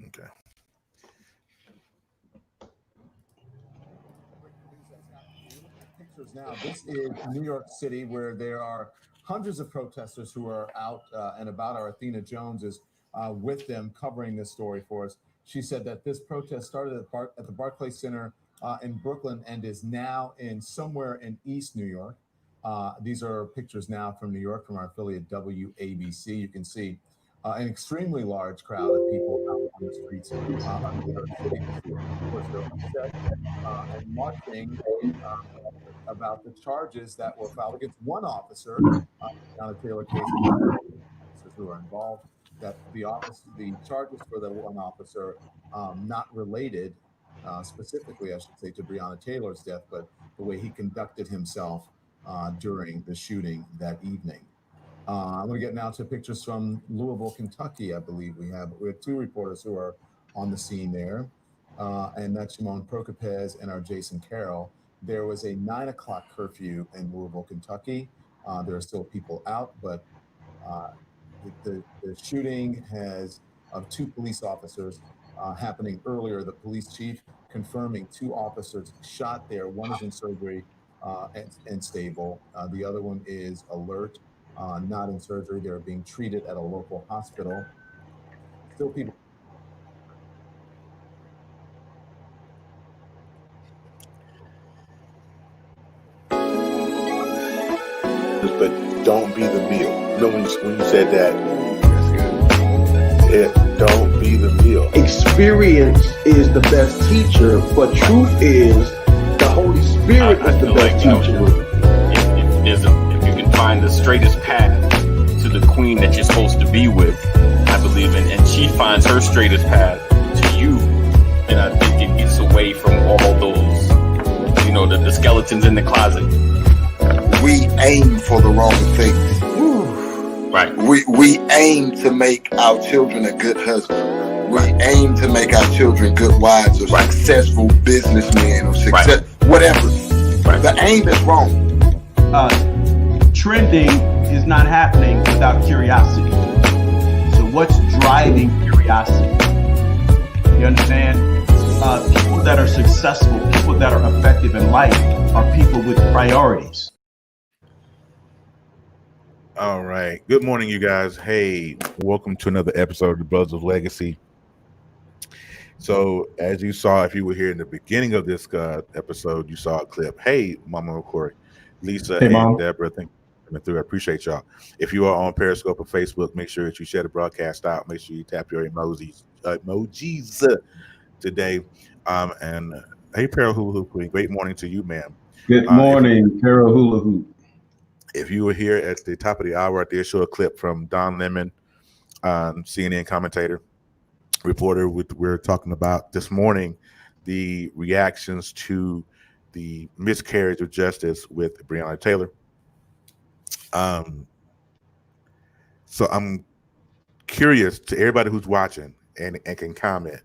Okay. Pictures now. This is New York City, where there are hundreds of protesters who are out and about. Our Athena Jones is with them, covering this story for us. She said that this protest started at the Barclays Center in Brooklyn and is now in somewhere in East New York. These are pictures now from New York from our affiliate WABC. You can see an extremely large crowd of people out on the streets of New York City. Of course, they're upset and marching about the charges that were filed against one officer on a Taylor case, officers who are involved. That the charges for the one officer not related specifically, I should say, to Breonna Taylor's death, but the way he conducted himself during the shooting that evening. I'm going to get now to pictures from Louisville, Kentucky. I believe we have two reporters who are on the scene there, and that's Shimon Prokopez and our Jason Carroll. There was a 9 o'clock curfew in Louisville, Kentucky. There are still people out, but the shooting of two police officers happening earlier. The police chief confirming 2 officers shot there. One is in surgery and stable. The other one is alert, not in surgery. They're being treated at a local hospital. Still people. But don't be the meal. You know when you said that? Yeah, don't be the meal. Experience is the best teacher, but truth is the Holy Spirit is the best teacher. If you can find the straightest path to the queen that you're supposed to be with, I believe in, and she finds her straightest path to you, then I think it gets away from all those, the skeletons in the closet. We aim for the wrong things. Right. We aim to make our children a good husband. We aim to make our children good wives or successful businessmen or whatever. Right. The aim is wrong. Trending is not happening without curiosity. So what's driving curiosity? You understand? People that are successful, people that are effective in life are people with priorities. All right. Good morning, you guys. Hey, welcome to another episode of the Brothers of Legacy. So, as you saw, if you were here in the beginning of this episode, you saw a clip. Hey, Mama Corey, Lisa, hey, and Mom. Deborah, thank you for coming through. I appreciate y'all. If you are on Periscope or Facebook, make sure that you share the broadcast out. Make sure you tap your emojis today. And hey, Pearl Hula Hoop Queen, great morning to you, ma'am. Good morning, Pearl Hula Hoop. If you were here at the top of the hour, I did show a clip from Don Lemon, CNN commentator, reporter. We're talking about this morning the reactions to the miscarriage of justice with Breonna Taylor. So I'm curious to everybody who's watching and can comment.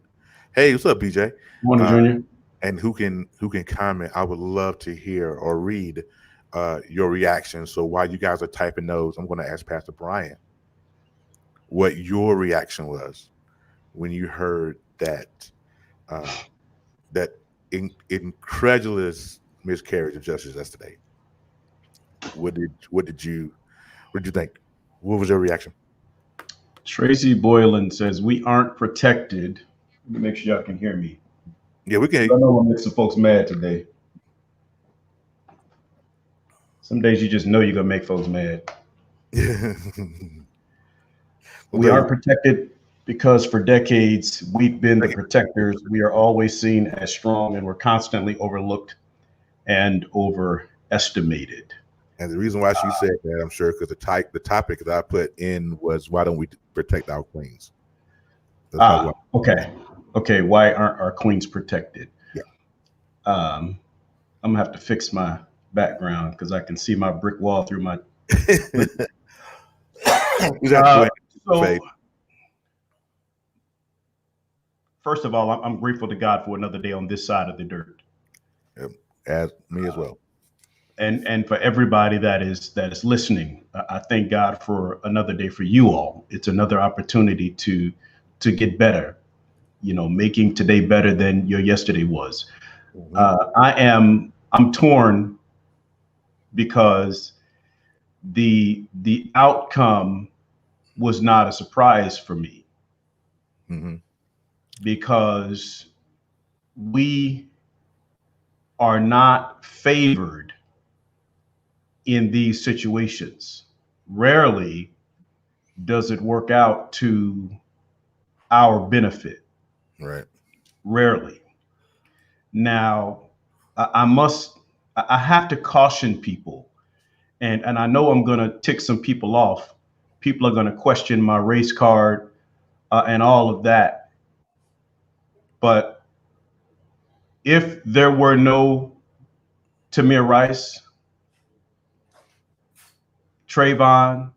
Hey, what's up, BJ? Morning, Junior. And who can comment? I would love to hear or read your reaction. So while you guys are typing those, I'm going to ask Pastor Brian what your reaction was when you heard that incredulous miscarriage of justice yesterday. What did you think? What was your reaction? Tracy Boylan says we aren't protected. Let me make sure y'all can hear me. Yeah, we can. I know what makes some folks mad today. Some days you just know you're gonna make folks mad. We aren't protected because for decades we've been the protectors. We are always seen as strong, and we're constantly overlooked and overestimated. And the reason why she said that, I'm sure, because the topic that I put in was, why don't we protect our queens? Okay. Why aren't our queens protected? Yeah. I'm gonna have to fix my background because I can see my brick wall through my. First of all, I'm grateful to God for another day on this side of the dirt. As me as well. And for everybody that is listening, I thank God for another day for you all. It's another opportunity to get better. making today better than your yesterday was. I'm torn because the outcome was not a surprise for me, because we are not favored in these situations. Rarely does it work out to our benefit. Right. Rarely. Now, I have to caution people, and I know I'm going to tick some people off. People are going to question my race card and all of that. But if there were no Tamir Rice, Trayvon,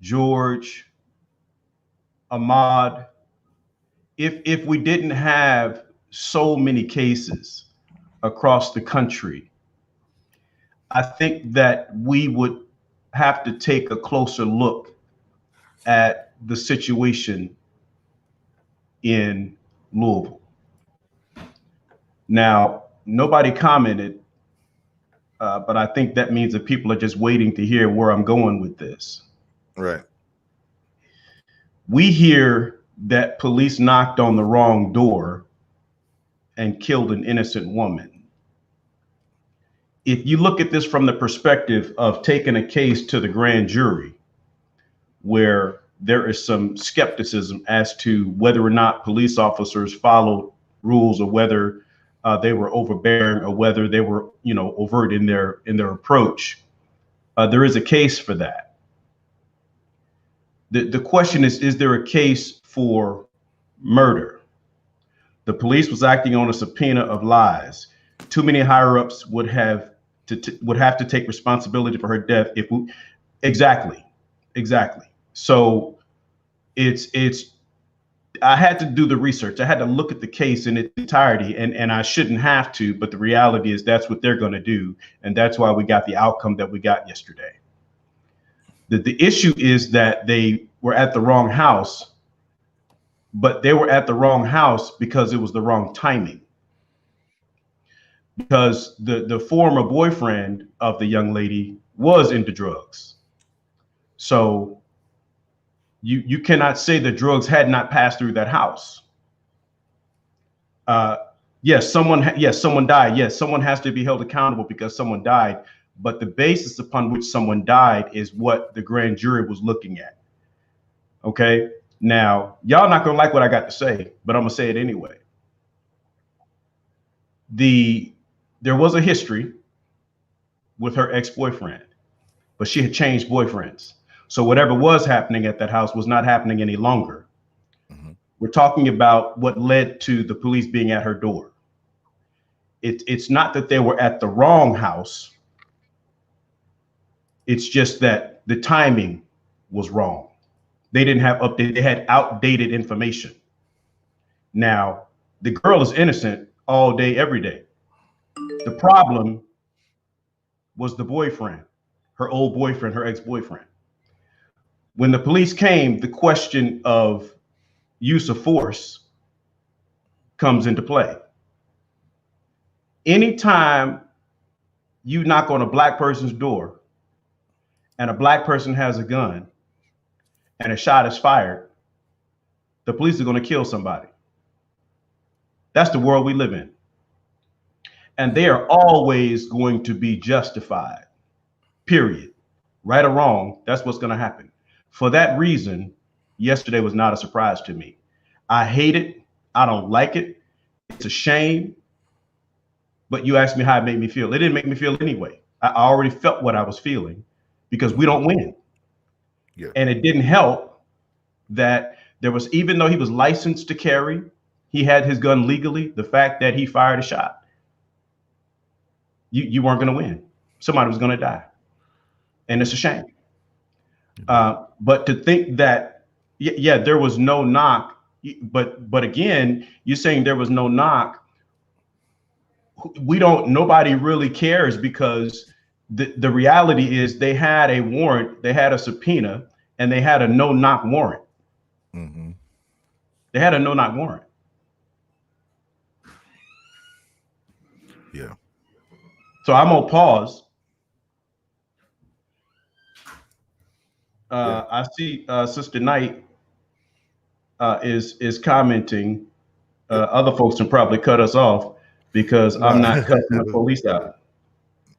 George, Ahmaud, if we didn't have so many cases across the country, I think that we would have to take a closer look at the situation in Louisville. Now, nobody commented, but I think that means that people are just waiting to hear where I'm going with this. Right. We hear that police knocked on the wrong door and killed an innocent woman. If you look at this from the perspective of taking a case to the grand jury, where there is some skepticism as to whether or not police officers followed rules, or whether they were overbearing, or whether they were, overt in their approach, there is a case for that. The question is there a case for murder? The police was acting on a subpoena of lies. Too many higher ups would have to take responsibility for her death. Exactly. So I had to do the research. I had to look at the case in its entirety, and I shouldn't have to, but the reality is that's what they're going to do, and that's why we got the outcome that we got yesterday. The issue is that they were at the wrong house, but they were at the wrong house because it was the wrong timing. Because the former boyfriend of the young lady was into drugs. So you cannot say the drugs had not passed through that house. Yes, someone died. Yes, someone has to be held accountable because someone died. But the basis upon which someone died is what the grand jury was looking at. Okay. Now, y'all not gonna like what I got to say, but I'm gonna say it anyway. There was a history with her ex-boyfriend, but she had changed boyfriends. So whatever was happening at that house was not happening any longer. We're talking about what led to the police being at her door. It's not that they were at the wrong house. It's just that the timing was wrong. They didn't have updated, they had outdated information. Now, the girl is innocent all day, every day. The problem was the boyfriend, her old boyfriend, her ex-boyfriend. When the police came, the question of use of force comes into play. Anytime you knock on a black person's door and a black person has a gun and a shot is fired, the police are going to kill somebody. That's the world we live in. And they are always going to be justified, period. Right or wrong, that's what's going to happen. For that reason, yesterday was not a surprise to me. I hate it. I don't like it. It's a shame. But you asked me how it made me feel. It didn't make me feel anyway. I already felt what I was feeling because we don't win. Yeah. And it didn't help that there was, even though he was licensed to carry, he had his gun legally, the fact that he fired a shot. You weren't going to win. Somebody was going to die. And it's a shame. But to think that, yeah, there was no knock, but again, you're saying there was no knock. Nobody really cares because the reality is they had a warrant, they had a subpoena, and they had a no knock warrant. They had a no-knock warrant. Yeah. So I'm gonna pause. I see Sister Knight is commenting. Other folks can probably cut us off because I'm not cutting the police out.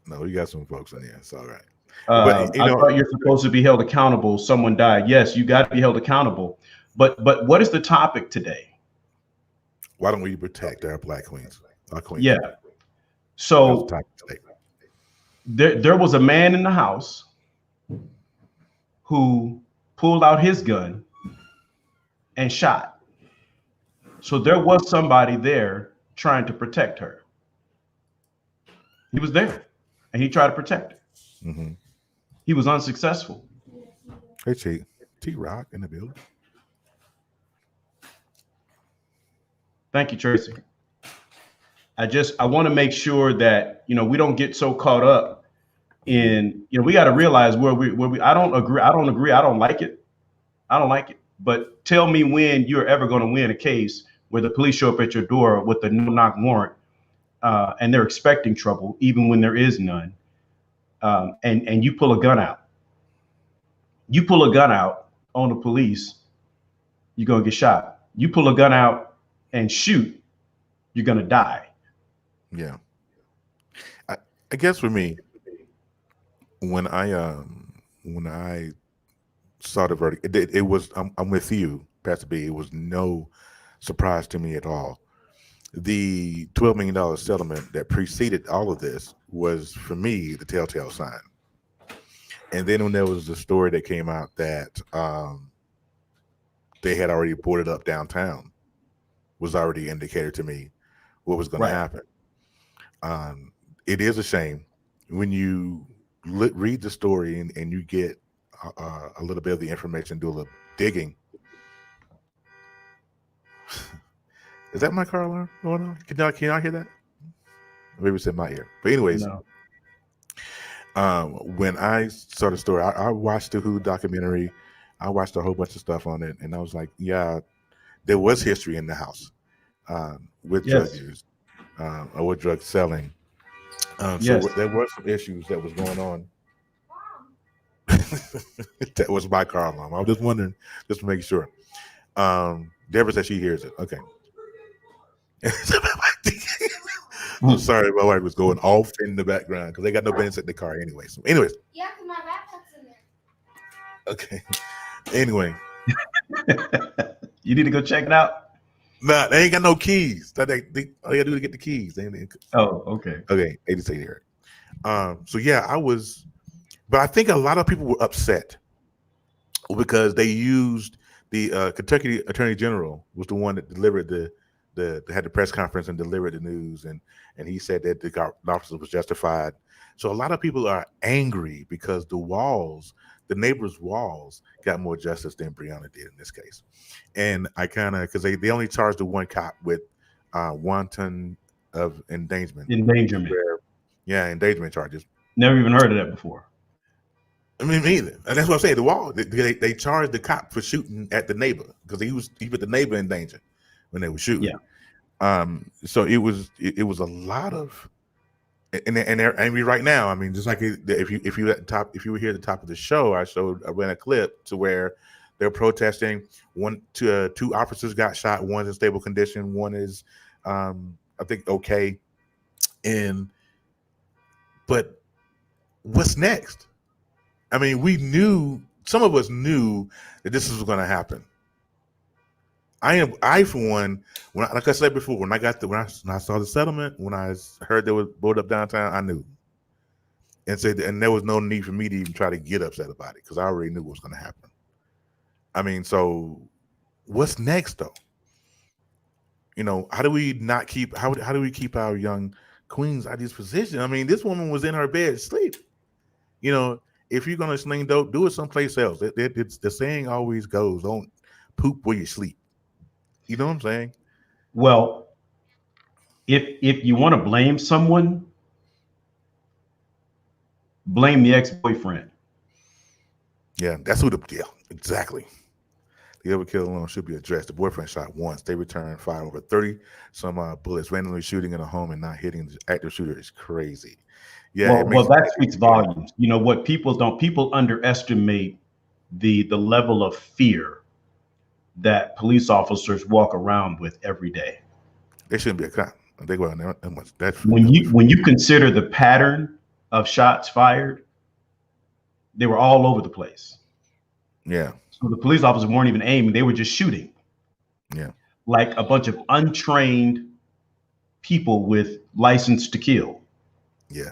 No, we got some folks in here. It's all right. But I thought you're supposed to be held accountable. Someone died. Yes, you got to be held accountable. But what is the topic today? Why don't we protect our Black queens? Our queens. Yeah. So there was a man in the house who pulled out his gun and shot. So there was somebody there trying to protect her. He was there and he tried to protect her. Mm-hmm. He was unsuccessful. Hey, T-Rock in the building. Thank you, Tracy. I want to make sure that, we don't get so caught up in, we got to realize where we, I don't agree. I don't like it. But tell me when you're ever going to win a case where the police show up at your door with a no-knock warrant and they're expecting trouble, even when there is none. And you pull a gun out. You pull a gun out on the police, you're going to get shot. You pull a gun out and shoot, you're going to die. Yeah. I guess for me, when I saw the verdict, it was, I'm with you, Pastor B. It was no surprise to me at all. The $12 million settlement that preceded all of this was, for me, the telltale sign. And then when there was the story that came out that they had already boarded up downtown, was already indicated to me what was going to happen. It is a shame when you read the story and you get a little bit of the information, do a little digging. Is that my car alarm going on? Can y'all hear that? Maybe it's in my ear. But anyways, No. When I saw the story, I watched the Who documentary. I watched a whole bunch of stuff on it, and I was like, yeah, there was history in the house with drug use or with drug selling. So there were some issues that was going on. That was my car alarm. I was just wondering, just to make sure. Deborah said she hears it. Okay. I'm sorry, my wife was going off in the background because they got no business in the car anyway. So, anyways. Yeah, because my backpack's in there. Okay. Anyway. You need to go check it out. Nah, they ain't got no keys. All you gotta do to get the keys. Oh, okay. Okay, 86 here. So yeah, but I think a lot of people were upset because they used the Kentucky Attorney General was the one that delivered had the press conference and delivered the news, and he said that the officer was justified. So a lot of people are angry because the neighbors' walls got more justice than Breonna did in this case. And I because they only charged the one cop with wanton of endangerment. Endangerment charges. Never even heard of that before. I mean, me either. And that's what I'm saying. The wall, they charged the cop for shooting at the neighbor because he put the neighbor in danger when they were shooting. Yeah. So it was a lot of, and they're angry right now. I mean, just like if you were here at the top of the show, I ran a clip to where they're protesting. Two officers got shot. One's in stable condition. One is, I think, okay. But what's next? I mean, some of us knew that this was going to happen. I for one, like I said before, when I saw the settlement, when I heard they were boarded up downtown, I knew, and there was no need for me to even try to get upset about it because I already knew what was going to happen. I mean, so what's next though? How do we keep our young queens out of this position? I mean, this woman was in her bed asleep. If you're gonna sling dope, do it someplace else. The saying always goes, "Don't poop where you sleep." You know what I'm saying? Well, if you want to blame someone, blame the ex-boyfriend. Yeah, exactly. The overkill alone should be addressed. The boyfriend shot once. They returned fire over 30 some bullets, randomly shooting in a home and not hitting the active shooter is crazy. Yeah, well, that speaks volumes. You know what people underestimate the level of fear that police officers walk around with every day. They shouldn't be a cop. They go out there that much. When you consider the pattern of shots fired, they were all over the place. Yeah. So the police officers weren't even aiming; they were just shooting. Yeah. Like a bunch of untrained people with license to kill. Yeah.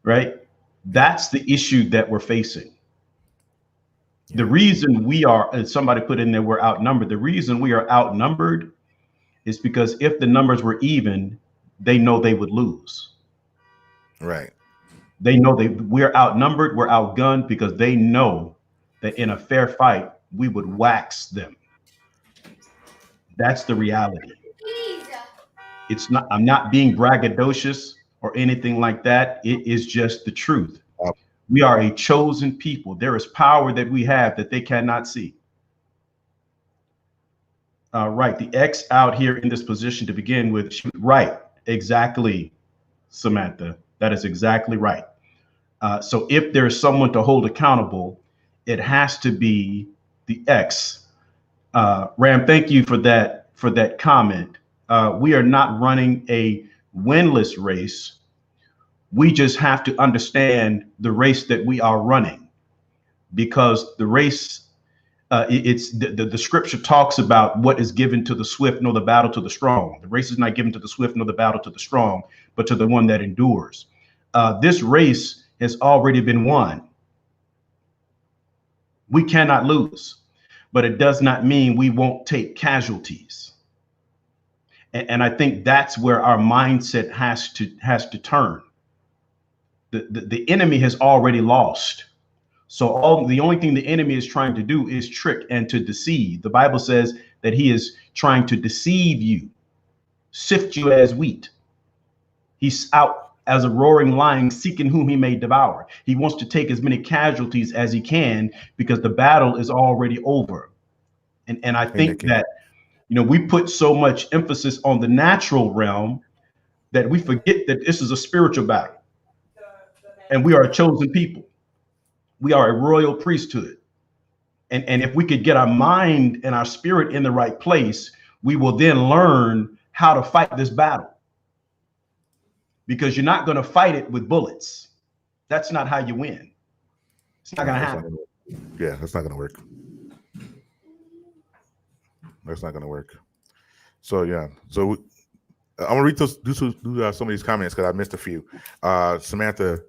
Right. That's the issue that we're facing. The reason we are, as somebody put in there, we're outnumbered. The reason we are outnumbered is because if the numbers were even, they know they would lose. Right. They know we're outnumbered, we're outgunned, because they know that in a fair fight, we would wax them. That's the reality. It's not, I'm not being braggadocious or anything like that. It is just the truth. We are a chosen people. There is power that we have that they cannot see. Right. The X out here in this position to begin with. Right. Exactly, Samantha. That is exactly right. So if there's someone to hold accountable, it has to be the X. Ram, thank you for that comment. We are not running a winless race. We just have to understand the race that we are running, because the race, it's the scripture talks about what is given to the swift, nor the battle to the strong. The race is not given to the swift, nor the battle to the strong, but to the one that endures. This race has already been won. We cannot lose, but it does not mean we won't take casualties. And I think that's where our mindset has to turn. The enemy has already lost. So the only thing the enemy is trying to do is trick and to deceive. The Bible says that he is trying to deceive you, sift you as wheat. He's out as a roaring lion, seeking whom he may devour. He wants to take as many casualties as he can, because the battle is already over. And I think that, we put so much emphasis on the natural realm that we forget that this is a spiritual battle. And we are a chosen people. We are a royal priesthood. And if we could get our mind and our spirit in the right place, we will then learn how to fight this battle. Because you're not going to fight it with bullets. That's not how you win. It's not going to happen. Yeah, that's not going to work. That's not going to work. So, yeah. So I'm going to read some of these comments because I missed a few. Samantha,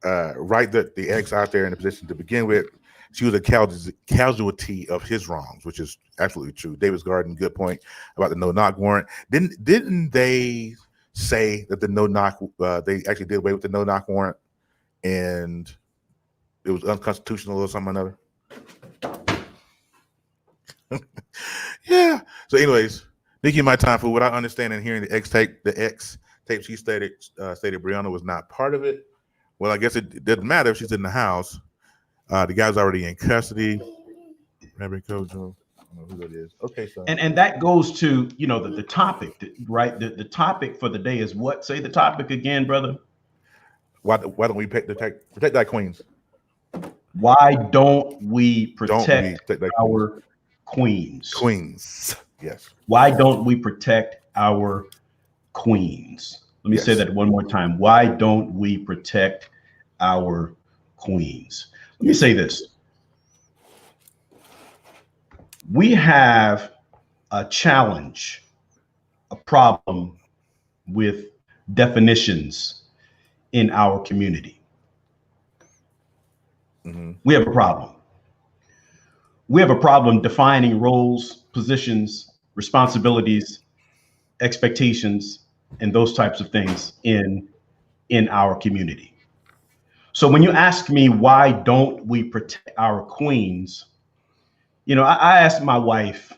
right, that the ex out there in the position to begin with, she was a casualty of his wrongs, which is absolutely true. Davis Garden, good point about the no-knock warrant. Didn't they say that the no-knock, they actually did away with the no-knock warrant and it was unconstitutional or something or another? Yeah. So anyways, thinking my time for what I understand and hearing the ex tape, she stated Breonna was not part of it. Well, I guess it doesn't matter if she's in the house. The guy's already in custody. Reverend Kojo, I don't know who that is. Okay, so and that goes to the topic, right? The topic for the day is what? Say the topic again, brother. Why don't we protect our queens? Why don't we protect our queens? Queens, yes. Why don't we protect our queens? Let me say that one more time. Why don't we protect our queens? Let me say this. We have a challenge, a problem with definitions in our community. Mm-hmm. We have a problem. We have a problem defining roles, positions, responsibilities, expectations, and those types of things in our community. So when you ask me, why don't we protect our queens? I asked my wife,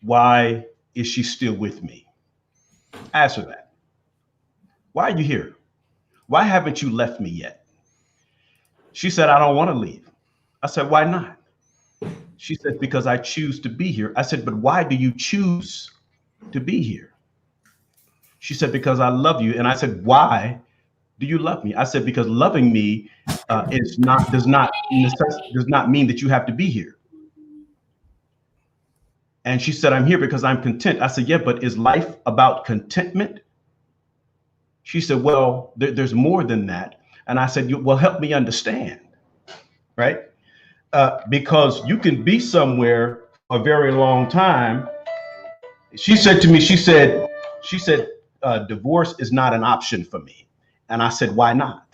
why is she still with me? I asked her that. Why are you here? Why haven't you left me yet? She said, I don't want to leave. I said, why not? She said, because I choose to be here. I said, but why do you choose to be here? She said, because I love you. And I said, why do you love me? I said, because loving me does not mean that you have to be here. And she said, I'm here because I'm content. I said, yeah, but is life about contentment? She said, well, there's more than that. And I said, well, help me understand, right? Because you can be somewhere a very long time. She said to me, she said, divorce is not an option for me. And I said, why not?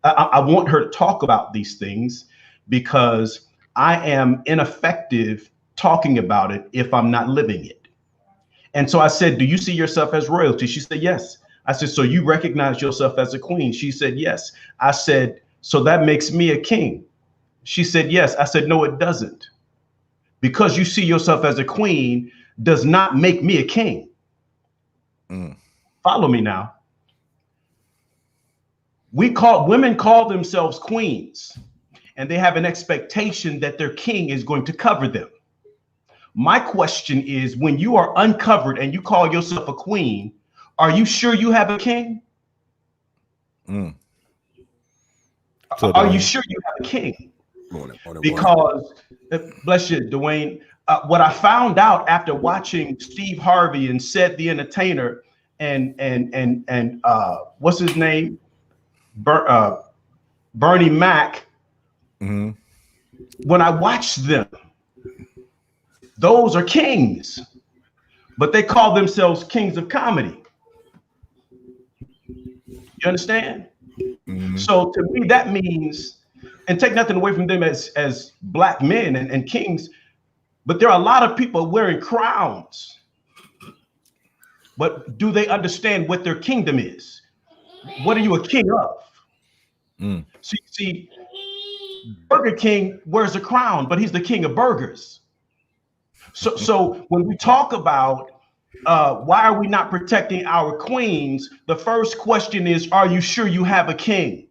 I want her to talk about these things because I am ineffective talking about it if I'm not living it. And so I said, do you see yourself as royalty? She said, yes. I said, so you recognize yourself as a queen? She said, yes. I said, so that makes me a king? She said, yes. I said, no, it doesn't. Because you see yourself as a queen does not make me a king. Follow me now. Women call themselves queens, and they have an expectation that their king is going to cover them. My question is, when you are uncovered and you call yourself a queen, are you sure you have a king? So are you sure you have a king? Because, bless you, Dwayne, what I found out after watching Steve Harvey and Ced the Entertainer and what's his name? Bernie Mac. When I watched them, those are kings, but they call themselves kings of comedy. You understand? So to me, that means, and take nothing away from them as black men and kings, but there are a lot of people wearing crowns. But do they understand what their kingdom is? What are you a king of? See, Burger King wears a crown, but he's the king of burgers. So when we talk about why are we not protecting our queens, the first question is, are you sure you have a king?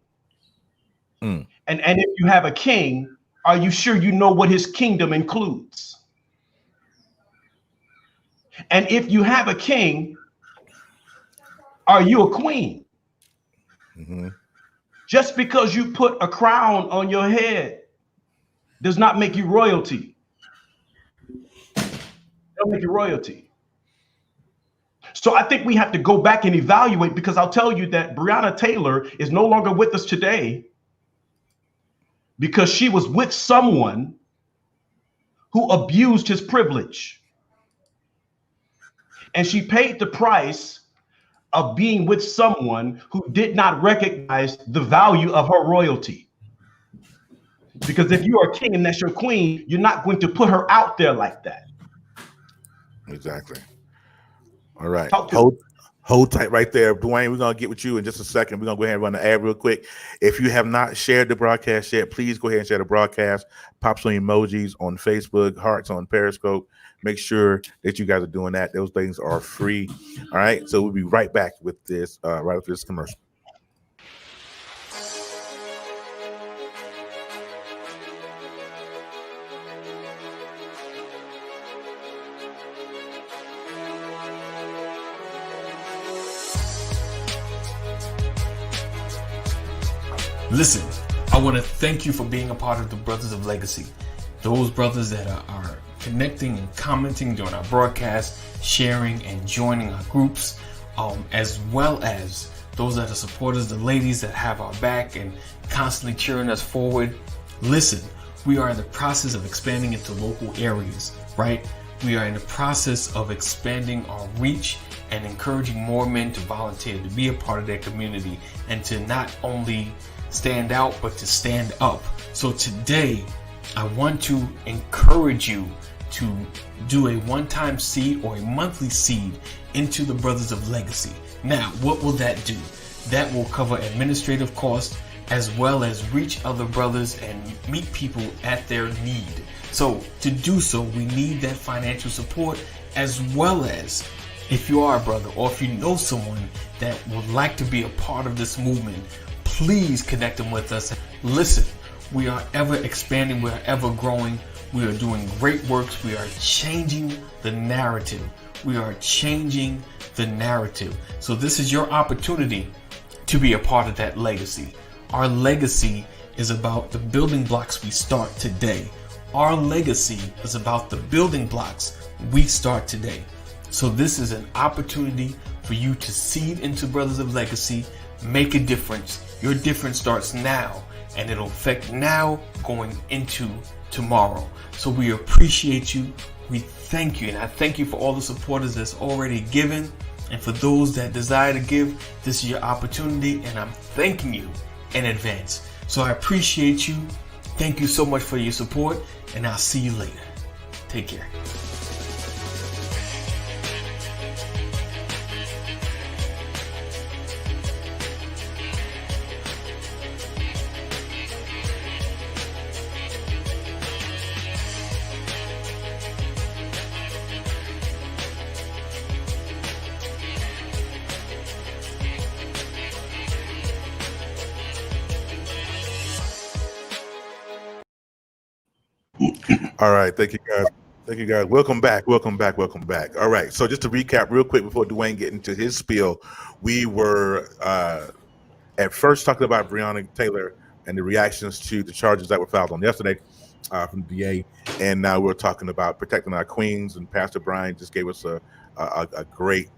And if you have a king, are you sure you know what his kingdom includes? And if you have a king, are you a queen? Just because you put a crown on your head does not make you royalty. Don't make you royalty. So I think we have to go back and evaluate, because I'll tell you that Breonna Taylor is no longer with us today because she was with someone who abused his privilege. And she paid the price of being with someone who did not recognize the value of her royalty. Because if you are a king and that's your queen, you're not going to put her out there like that. Exactly. All right. Hold tight right there. Dwayne, we're going to get with you in just a second. We're going to go ahead and run the ad real quick. If you have not shared the broadcast yet, please go ahead and share the broadcast. Pop some emojis on Facebook, hearts on Periscope. Make sure that you guys are doing that. Those things are free. All right. So we'll be right back with this, right after this commercial. Listen, I want to thank you for being a part of the Brothers of Legacy. Those brothers that are connecting and commenting during our broadcast, sharing and joining our groups, as well as those that are supporters, the ladies that have our back and constantly cheering us forward. Listen, we are in the process of expanding into local areas, right? We are in the process of expanding our reach and encouraging more men to volunteer, to be a part of their community, and to not only stand out, but to stand up. So today, I want to encourage you to do a one-time seed or a monthly seed into the Brothers of Legacy. Now, what will that do? That will cover administrative costs as well as reach other brothers and meet people at their need. So to do so, we need that financial support, as well as if you are a brother or if you know someone that would like to be a part of this movement, please connect them with us. Listen, we are ever expanding, we are ever growing. We are doing great works. We are changing the narrative. We are changing the narrative. So this is your opportunity to be a part of that legacy. Our legacy is about the building blocks we start today. Our legacy is about the building blocks we start today. So this is an opportunity for you to seed into Brothers of Legacy, make a difference. Your difference starts now, and it'll affect now going into tomorrow. So we appreciate you. We thank you. And I thank you for all the supporters that's already given. And for those that desire to give, this is your opportunity. And I'm thanking you in advance. So I appreciate you. Thank you so much for your support. And I'll see you later. Take care. All right, thank you guys. Thank you guys. Welcome back. Welcome back. Welcome back. All right. So just to recap real quick before Dwayne get into his spiel, we were at first talking about Breonna Taylor and the reactions to the charges that were filed on yesterday from the DA, and now we're talking about protecting our queens. And Pastor Brian just gave us a great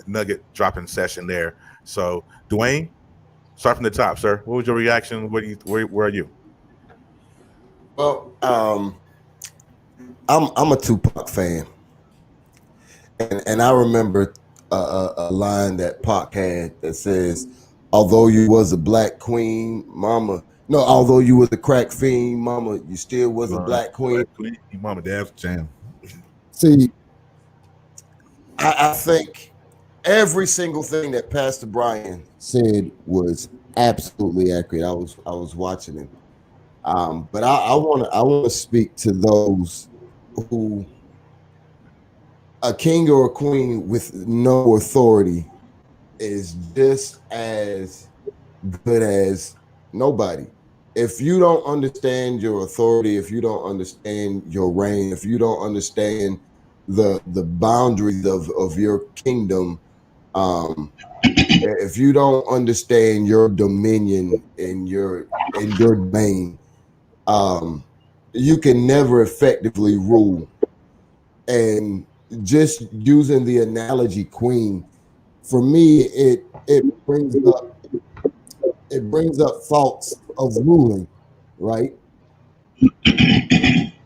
nugget dropping session there. So Dwayne, start from the top, sir. What was your reaction? Where are you? Well, I'm a Tupac fan, and I remember a line that Pac had that says, "Although you was a black queen, mama. No, although you was a crack fiend, mama, you still was a black queen." Mama, dad's jam. See, I think every single thing that Pastor Brian said was absolutely accurate. I was watching him. But I want to speak to those who, a king or a queen with no authority is just as good as nobody. If you don't understand your authority, if you don't understand your reign, if you don't understand the boundaries of your kingdom, if you don't understand your dominion and your domain, you can never effectively rule. And just using the analogy queen, for me, it brings up thoughts of ruling, right?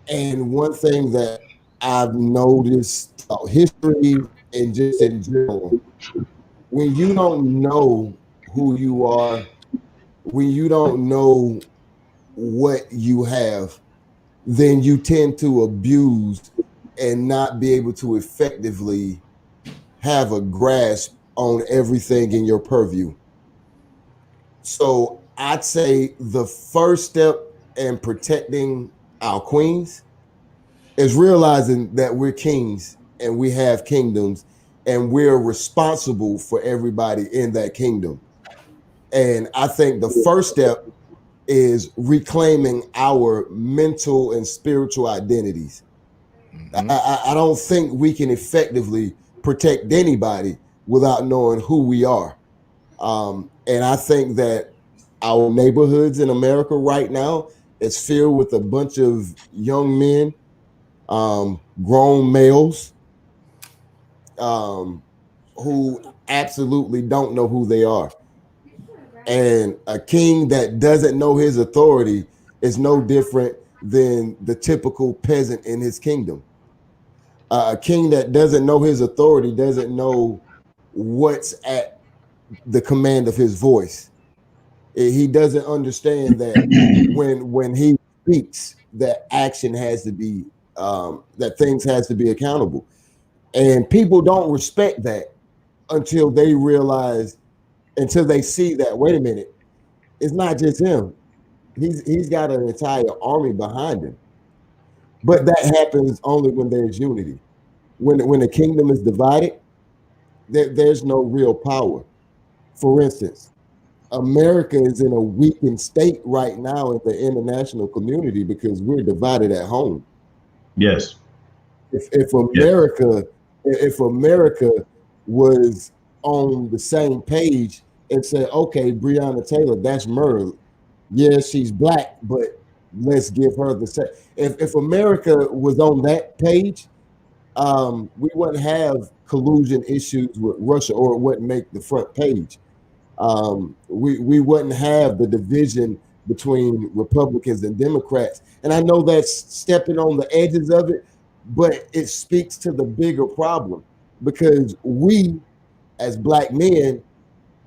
And one thing that I've noticed throughout history and just in general, when you don't know who you are, when you don't know what you have, then you tend to abuse and not be able to effectively have a grasp on everything in your purview. So I'd say the first step in protecting our queens is realizing that we're kings and we have kingdoms and we're responsible for everybody in that kingdom. And I think the first step is reclaiming our mental and spiritual identities. I don't think we can effectively protect anybody without knowing who we are. And I think that our neighborhoods in America right now is filled with a bunch of young men, grown males, who absolutely don't know who they are. And a king that doesn't know his authority is no different than the typical peasant in his kingdom. A king that doesn't know his authority doesn't know what's at the command of his voice. He doesn't understand that when he speaks, that action has to be, that things has to be accountable. And people don't respect that until they realize, until they see that, wait a minute, it's not just him. He's got an entire army behind him. But that happens only when there's unity. When the kingdom is divided, there's no real power. For instance, America is in a weakened state right now in the international community because we're divided at home. Yes. If America was on the same page and said, okay, Breonna Taylor, that's murder. Yeah, she's black, but let's give her the same. If America was on that page, we wouldn't have collusion issues with Russia, or it wouldn't make the front page. We wouldn't have the division between Republicans and Democrats. And I know that's stepping on the edges of it, but it speaks to the bigger problem, because we, as black men,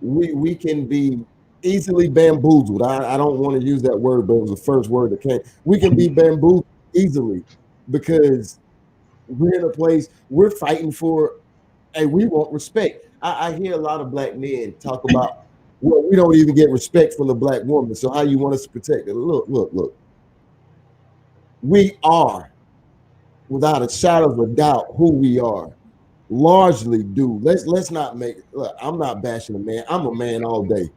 we can be easily bamboozled. I don't want to use that word, but it was the first word that came. We can be bamboozled easily because we're in a place we're fighting for, and we want respect. I hear a lot of black men talk about, well, we don't even get respect from the black woman, so how you want us to protect it? Look. We are, without a shadow of a doubt, who we are. Largely due. Let's not make. Look, I'm not bashing a man. I'm a man all day,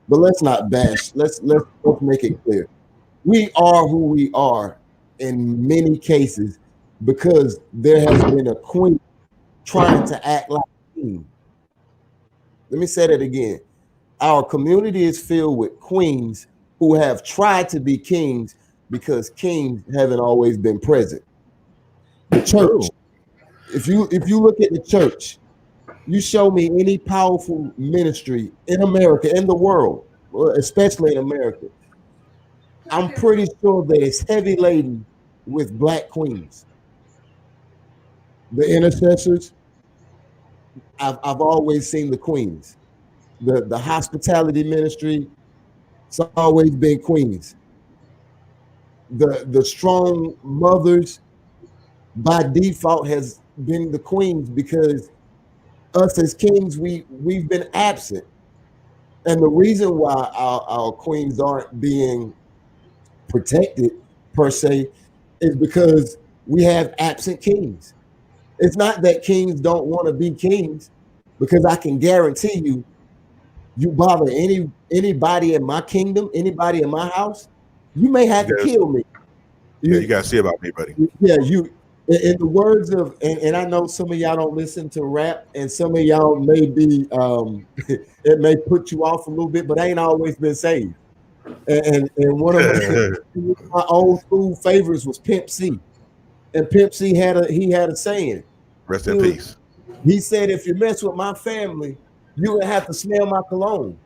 but let's not bash. Let's make it clear. We are who we are in many cases because there has been a queen trying to act like a king. Let me say that again. Our community is filled with queens who have tried to be kings because kings haven't always been present. The church. If you look at the church, you show me any powerful ministry in America, in the world, especially in America, I'm pretty sure that it's heavy laden with black queens. The intercessors, I've always seen the queens. The hospitality ministry, it's always been queens. The strong mothers by default has been the queens, because us as kings, we've been absent. And the reason why our queens aren't being protected per se is because we have absent kings. It's not that kings don't want to be kings, because I can guarantee you bother anybody in my kingdom, anybody in my house, you may have to kill me. You gotta see about me, buddy. Yeah, in the words of, and I know some of y'all don't listen to rap, and some of y'all may be, it may put you off a little bit, but I ain't always been saved. And one of my old school favorites was Pimp C, and Pimp C had a saying. Rest in peace. He said, "If you mess with my family, you would have to smell my cologne."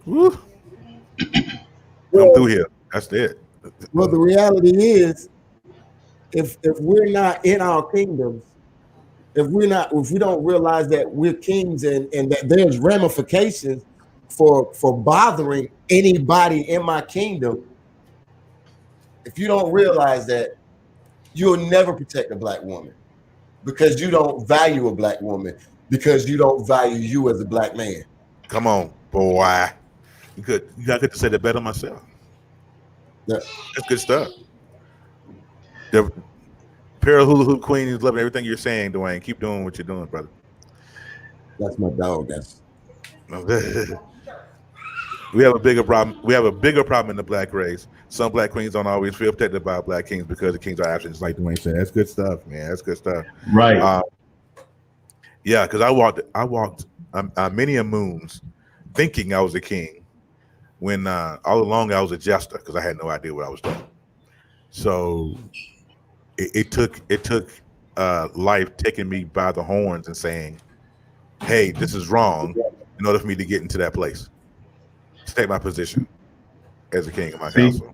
Woo. Come through here. That's it. Well, the reality is, if we're not in our kingdoms, if we don't realize that we're kings and that there's ramifications for bothering anybody in my kingdom, if you don't realize that, you'll never protect a black woman, because you don't value a black woman, because you don't value you as a black man. Come on, boy. You gotta get to say that better myself. Yeah. That's good stuff. The Para Hula Hoop Queen is loving everything you're saying, Dwayne. Keep doing what you're doing, brother. That's my dog. We have a bigger problem. We have a bigger problem in the black race. Some black queens don't always feel protected by black kings because the kings are absent. Just like Dwayne said, that's good stuff, man. That's good stuff. Right. Yeah, because I walked many a moons thinking I was a king, when all along I was a jester, because I had no idea what I was doing. So it took life taking me by the horns and saying, "Hey, this is wrong," in order for me to get into that place, to take my position as a king of my council.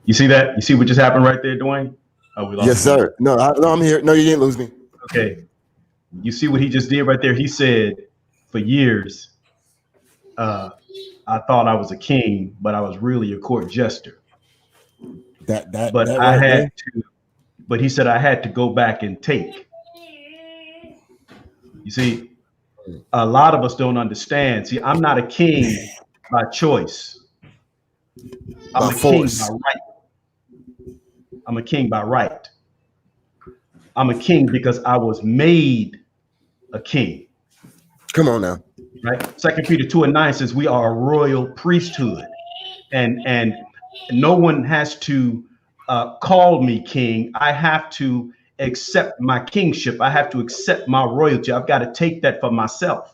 You see that? You see what just happened right there, Dwayne? Yes, sir. No, I'm here. No, you didn't lose me. Okay. You see what he just did right there? He said, for years, I thought I was a king, but I was really a court jester. But he said I had to go back and take. You see, a lot of us don't understand. See, I'm not a king by choice. I'm a king by right. I'm a king by right. I'm a king because I was made a king. Come on now. Right? 2 Peter 2:9 says we are a royal priesthood, and no one has to called me king, I have to accept my kingship. I have to accept my royalty. I've got to take that for myself.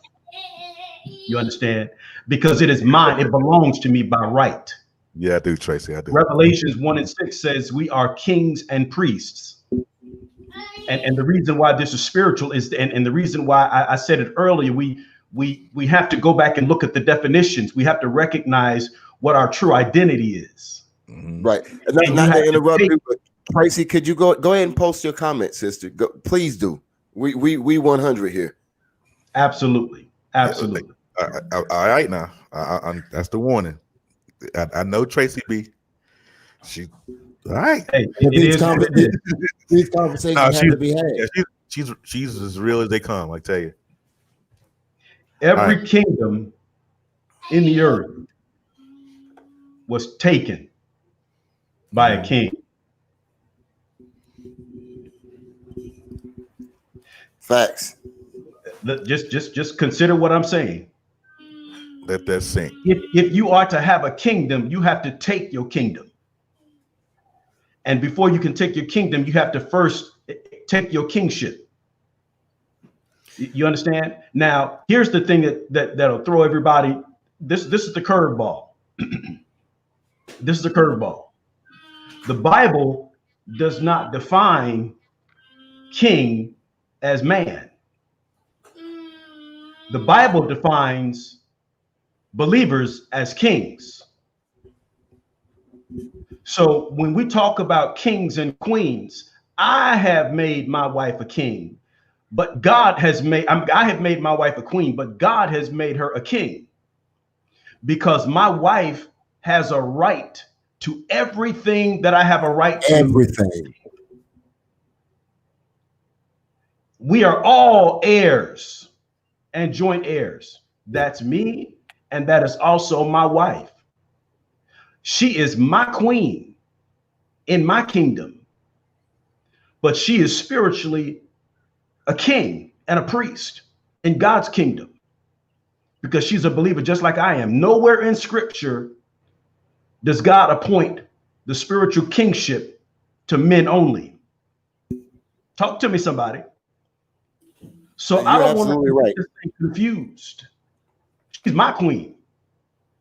You understand? Because it is mine. It belongs to me by right. Yeah, I do, Tracy. I do. Revelations 1:6 says we are kings and priests. And the reason why this is spiritual is, and the reason why I said it earlier, we have to go back and look at the definitions. We have to recognize what our true identity is. Right. Not to interrupt you, but Tracy, could you go ahead and post your comment, sister? Please do. We 100 here. Absolutely. Absolutely. All right, now that's the warning. I know Tracy B. She all right. Hey, these conversations have to be had. Yeah, she's as real as they come. I tell you. Every kingdom in the earth was taken by a king. Facts. Just consider what I'm saying. Let that sink. If you are to have a kingdom, you have to take your kingdom. And before you can take your kingdom, you have to first take your kingship. You understand? Now, here's the thing that'll throw everybody. This is the curveball. This is the curveball. The Bible does not define king as man. The Bible defines believers as kings. So when we talk about kings and queens, I have made my wife a king, but God has made, I have made my wife a queen, but God has made her a king, because my wife has a right to everything that I have a right to. Everything. We are all heirs and joint heirs. That's me, and that is also my wife. She is my queen in my kingdom, but she is spiritually a king and a priest in God's kingdom, because she's a believer just like I am. Nowhere in scripture does God appoint the spiritual kingship to men only. Talk to me, somebody. So I don't want to get this thing confused. She's my queen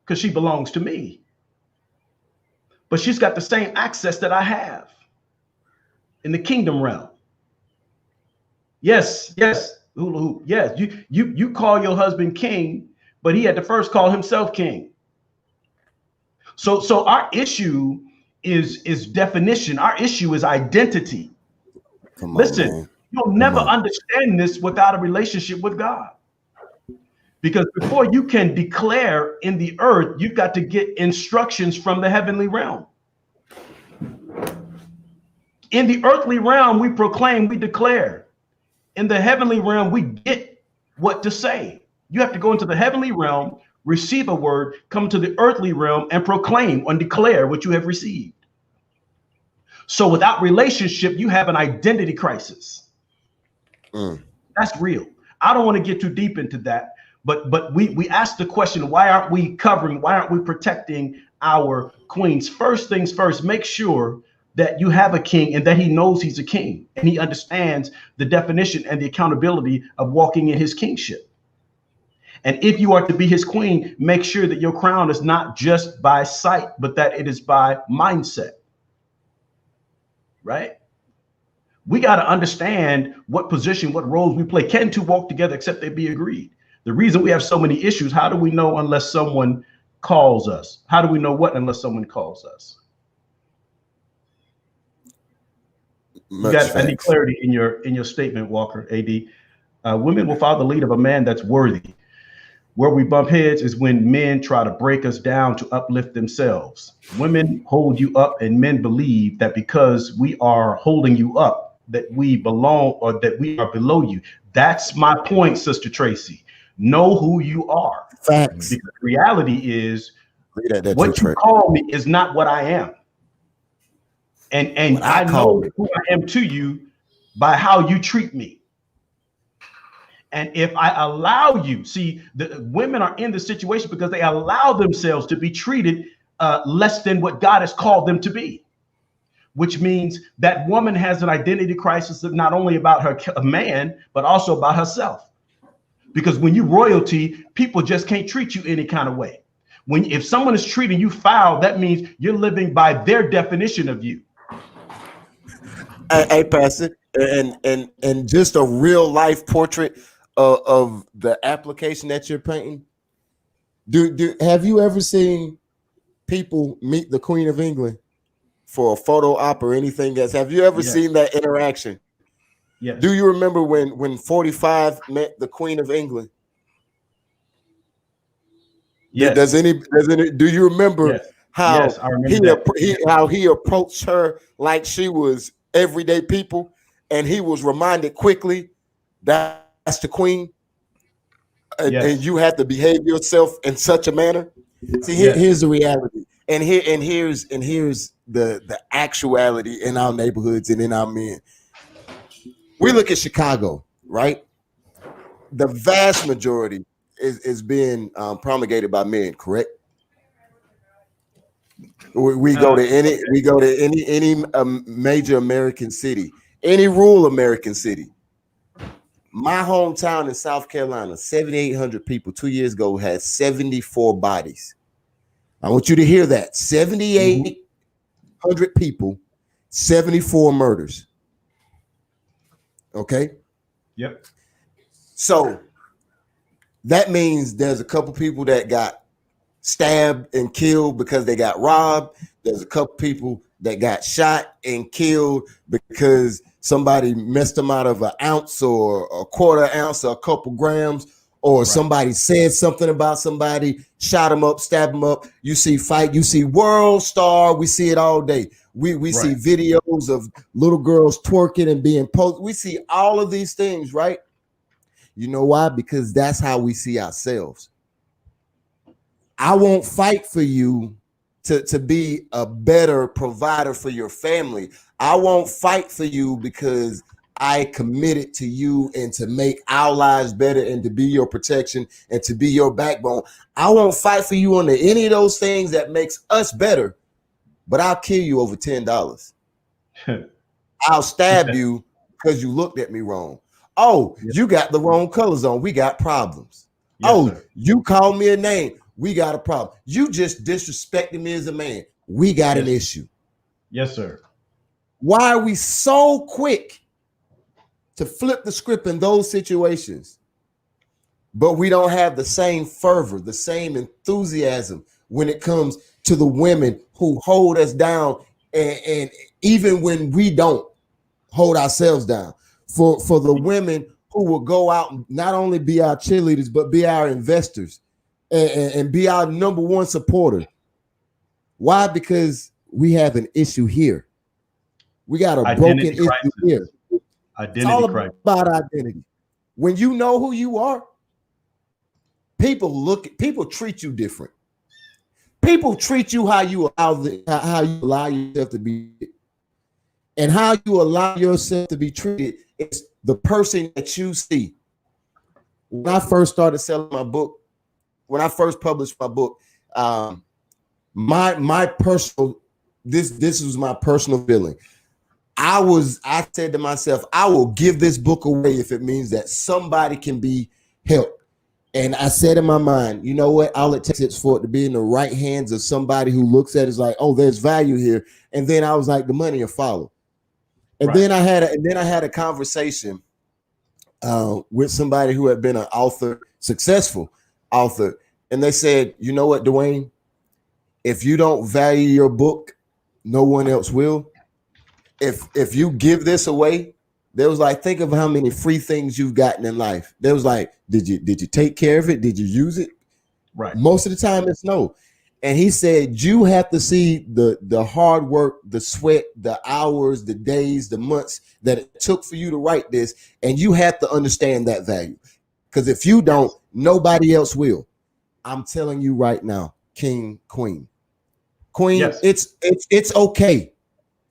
because she belongs to me. But she's got the same access that I have in the kingdom realm. Yes, hula hoop. Yes, you call your husband king, but he had to first call himself king. So our issue is definition. Our issue is identity. Listen, man. You'll never understand this without a relationship with God. Because before you can declare in the earth, you've got to get instructions from the heavenly realm. In the earthly realm, we proclaim, we declare. In the heavenly realm, we get what to say. You have to go into the heavenly realm, receive a word, come to the earthly realm, and proclaim and declare what you have received. So without relationship, you have an identity crisis. That's real. I don't want to get too deep into that. But we ask the question, why aren't we covering, why aren't we protecting our queens? First things first, make sure that you have a king and that he knows he's a king and he understands the definition and the accountability of walking in his kingship. And if you are to be his queen, make sure that your crown is not just by sight, but that it is by mindset. Right? We got to understand what position, what roles we play. Can two walk together except they be agreed? The reason we have so many issues, how do we know unless someone calls us? How do we know what unless someone calls us? You got any clarity in your statement, Walker, AD? Women will follow the lead of a man that's worthy. Where we bump heads is when men try to break us down to uplift themselves. Women hold you up, and men believe that because we are holding you up, that we belong or that we are below you. That's my point, Sister Tracy. Know who you are. Facts. Because reality is what you call me is not what I am. And I know who I am to you by how you treat me. And if I allow you, see, the women are in the situation because they allow themselves to be treated less than what God has called them to be. which means that woman has an identity crisis of not only about her a man, but also about herself. Because when you royalty, people just can't treat you any kind of way. If someone is treating you foul, that means you're living by their definition of you. Hey, Pastor, and just a real life portrait of the application that you're painting. Have you ever seen people meet the Queen of England for a photo op or anything else? Have you ever seen that interaction? Yes. Do you remember when 45 met the Queen of England? Yes. Do you remember how how he approached her like she was everyday people, and he was reminded quickly that's the Queen, and you have to behave yourself in such a manner? See, here's the reality, and here's the actuality in our neighborhoods and in our men. We look at Chicago, right? The vast majority is being promulgated by men, correct? We go to any major American city, any rural American city. My hometown in South Carolina, 7,800 people 2 years ago had 74 bodies. I want you to hear that. 7,800 people, 74 murders. Okay. Yep. So that means there's a couple people that got stabbed and killed because they got robbed. There's a couple people that got shot and killed because somebody messed them out of an ounce or a quarter ounce or a couple grams, or somebody said something about somebody, shot them up, stabbed them up. You see fight, you see World Star, we see it all day. We see videos of little girls twerking and being posed. We see all of these things, right? You know why? Because that's how we see ourselves. I won't fight for you to be a better provider for your family. I won't fight for you because I committed to you and to make our lives better and to be your protection and to be your backbone. I won't fight for you on any of those things that makes us better, but I'll kill you over $10. I'll stab you because you looked at me wrong. Oh, you got the wrong colors on. We got problems. You called me a name. We got a problem. You just disrespected me as a man. We got an issue. Yes, sir. Why are we so quick to flip the script in those situations, but we don't have the same fervor, the same enthusiasm when it comes to the women who hold us down, and even when we don't hold ourselves down, for the women who will go out and not only be our cheerleaders, but be our investors and be our number one supporter. Why? Because we have an issue here. We got a broken issue here. It's all about identity. When you know who you are, people treat you different. People treat you how you allow yourself to be, and how you allow yourself to be treated is the person that you see. When I first started selling my book, when I first published my book, my personal this was my personal feeling. I said to myself, I will give this book away if it means that somebody can be helped. And I said in my mind, you know what? All it takes is for it to be in the right hands of somebody who looks at it is like, oh, there's value here. And then I was like, the money will follow. And then I had a conversation with somebody who had been an author, successful author. And they said, you know what, Dwayne, if you don't value your book, no one else will. If you give this away, there was like, think of how many free things you've gotten in life. There was like, did you take care of it? Did you use it? Right. Most of the time it's no. And he said, you have to see the hard work, the sweat, the hours, the days, the months that it took for you to write this. And you have to understand that value. Because if you don't, nobody else will. I'm telling you right now, King, Queen, yes. It's okay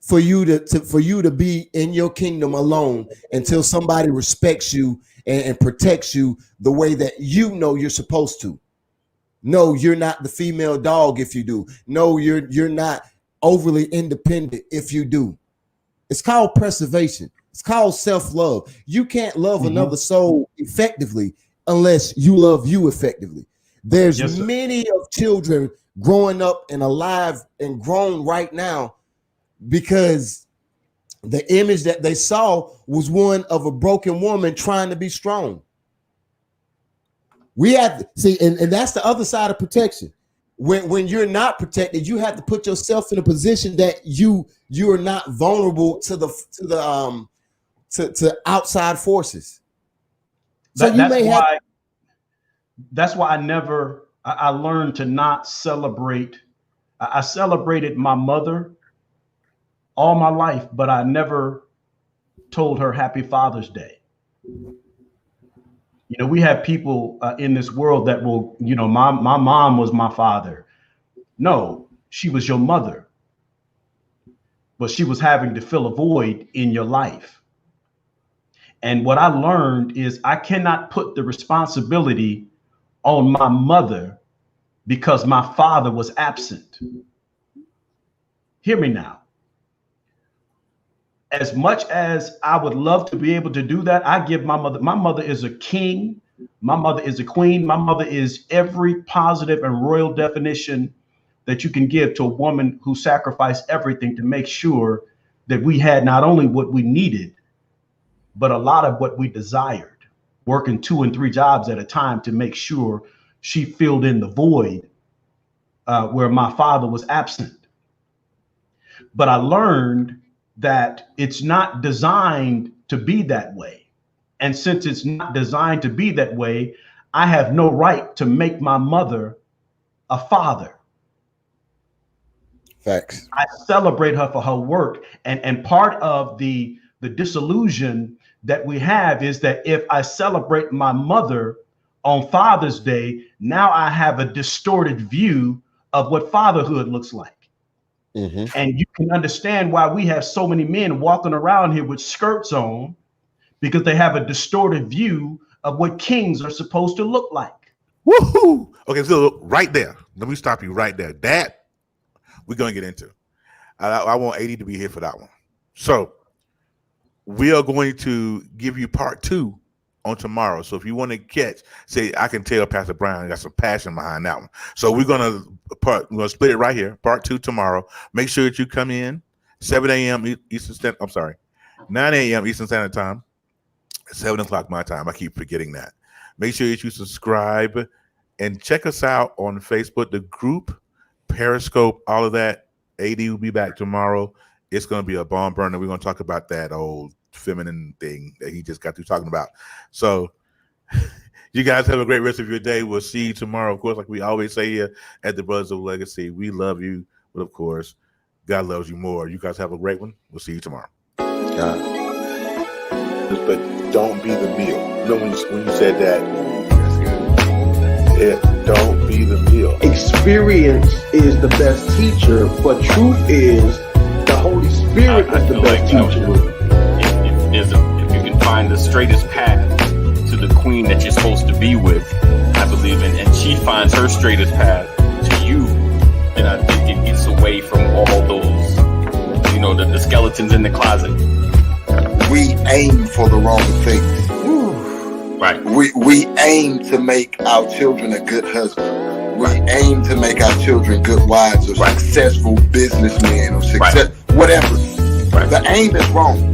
for you to be in your kingdom alone until somebody respects you and protects you the way that you know you're supposed to. No, you're not the female dog if you do. No, you're not overly independent if you do. It's called preservation. It's called self-love. You can't love another soul effectively unless you love you effectively. There's many of children growing up and alive and grown right now because the image that they saw was one of a broken woman trying to be strong. We have to see, and that's the other side of protection. When you're not protected, you have to put yourself in a position that you are not vulnerable to outside forces. So that's why I learned to not celebrate. I celebrated my mother all my life, but I never told her Happy Father's Day. You know, we have people in this world that will, you know, my mom was my father. No, she was your mother, but she was having to fill a void in your life. And what I learned is I cannot put the responsibility on my mother because my father was absent. Hear me now. As much as I would love to be able to do that, I give my mother is a king. My mother is a queen. My mother is every positive and royal definition that you can give to a woman who sacrificed everything to make sure that we had not only what we needed, but a lot of what we desired, working 2 and 3 jobs at a time to make sure she filled in the void where my father was absent. But I learned that it's not designed to be that way. And since it's not designed to be that way, I have no right to make my mother a father. Facts. I celebrate her for her work. And part of the disillusion that we have is that if I celebrate my mother on Father's Day, now I have a distorted view of what fatherhood looks like. And you can understand why we have so many men walking around here with skirts on, because they have a distorted view of what kings are supposed to look like. Woohoo! Okay, so right there, let me stop you right there. That we're going to get into. I want 80 to be here for that one. So we are going to give you part 2 on tomorrow. So if you want to catch, say, I can tell Pastor Brown got some passion behind that one. So we're gonna split it right here. Part 2 tomorrow. Make sure that you come in 7 a.m. Eastern Standard. I'm sorry, 9 a.m. Eastern Standard Time, 7 o'clock my time. I keep forgetting that. Make sure that you subscribe and check us out on Facebook, the group, Periscope, all of that. AD will be back tomorrow. It's gonna be a bomb burner. We're gonna talk about that old feminine thing that he just got through talking about. So you guys have a great rest of your day. We'll see you tomorrow. Of course, like we always say here at the Brothers of Legacy, we love you, but of course, God loves you more. You guys have a great one. We'll see you tomorrow. But don't be the meal. You know when you said that, don't be the meal. Experience is the best teacher, but truth is the Holy Spirit is the best teacher. If you can find the straightest path to the queen that you're supposed to be with, I believe in, and she finds her straightest path to you, then I think it gets away from all those, you know, the skeletons in the closet. We aim for the wrong things. Right. We aim to make our children a good husband. We aim to make our children good wives or successful businessmen or success, whatever. Right. The aim is wrong.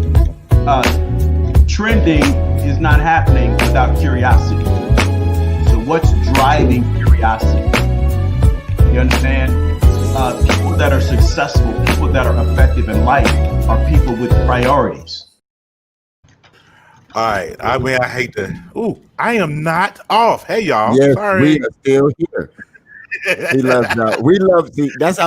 Trending is not happening without curiosity. So what's driving curiosity? You understand? People that are successful, people that are effective in life are people with priorities. All right. I mean, I hate to. I am not off. Hey, y'all. Yes, sorry. we are still here. We love y'all. We love that's how